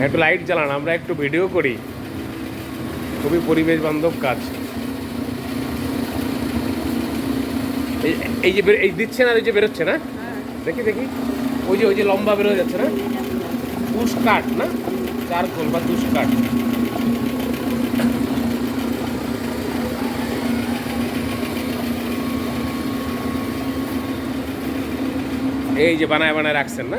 একটু লাইট জ্বালান, আমরা একটু ভিডিও করি, খুবই পরিবেশ বান্ধব কাজ। এই যে এই দিচ্ছে না, ওই যে বেরোচ্ছে না, দেখি দেখি, ওই যে লম্বা বেরোয় যাচ্ছে না, তুষ কাঠ না, চারকোল বা তুষ কাঠ। এই যে বানায় বানায় রাখছেন না?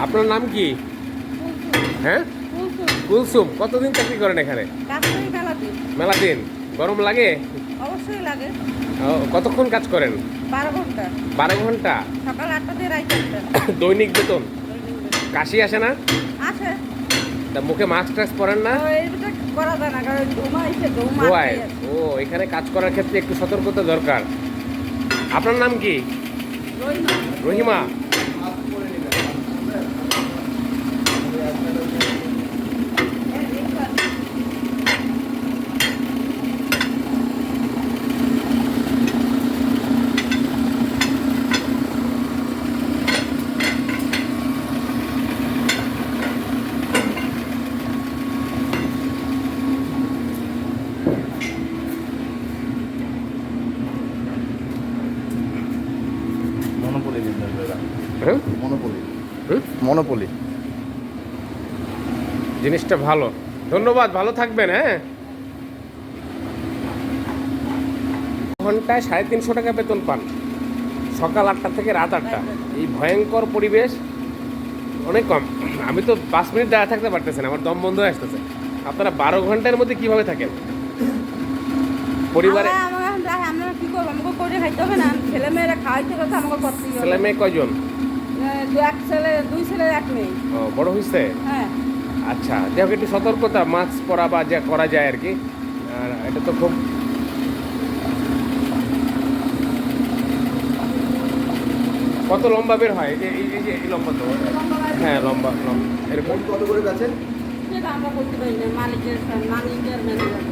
আপনার নাম কি? হ্যাঁ, কুলসুম। কতদিন চাকরি করেন এখানে? মেলা দিন। গরম লাগে? অবশ্যই লাগে। কতক্ষণ কাজ করেন? 12 ঘন্টা। 12 ঘন্টা? সকাল 8টা থেকে রাত 8টা। দৈনিক বেতন? কাশি আসে না? আসে। তা মুখে মাস্ক টাস্ক পরেন না? এইটা করা যায় না, কারণ ধুমা ধোঁয়ায়। ও, এখানে কাজ করার ক্ষেত্রে একটু সতর্কতা দরকার। আপনার নাম কি? রহিমা। মনোপলি জিনিসটা ভালো, ধন্যবাদ, ভালো থাকবেন। হ্যাঁ, ঘন্টায় 350 টাকা বেতন পান, সকাল 8টা থেকে রাত 8টা। এই ভয়ঙ্কর পরিবেশ, অনেক কম। আমি তো 5 মিনিট দাঁড়া থাকতে পারতেছি না, আমার দম বন্ধ হয়ে আসতেছে। আপনারা 12 ঘন্টার মধ্যে কিভাবে থাকেন পরিবারে? আমরা কি করবো, আমাকে করে খাইতে হবে না, ছেলে মেয়েরা খাওয়াইতে কথা আমাকে করতেই হবে। ছেলে মেয়ে কয়জন? দুই ছেলে এক মেয়ে। ও, বড় হয়েছে? হ্যাঁ। আচ্ছা, দেখো একটু সতর্কতা, মাস্ক পরা বা যা করা যায় আর কি। আর এটা তো খুব কত লম্বা বের হয়? এই লম্বা তো, হ্যাঁ লম্বা লম্বা। এরকম কত করে গেছে? সেটা আমরা করতে পারি না, মালিকের ম্যানেজার।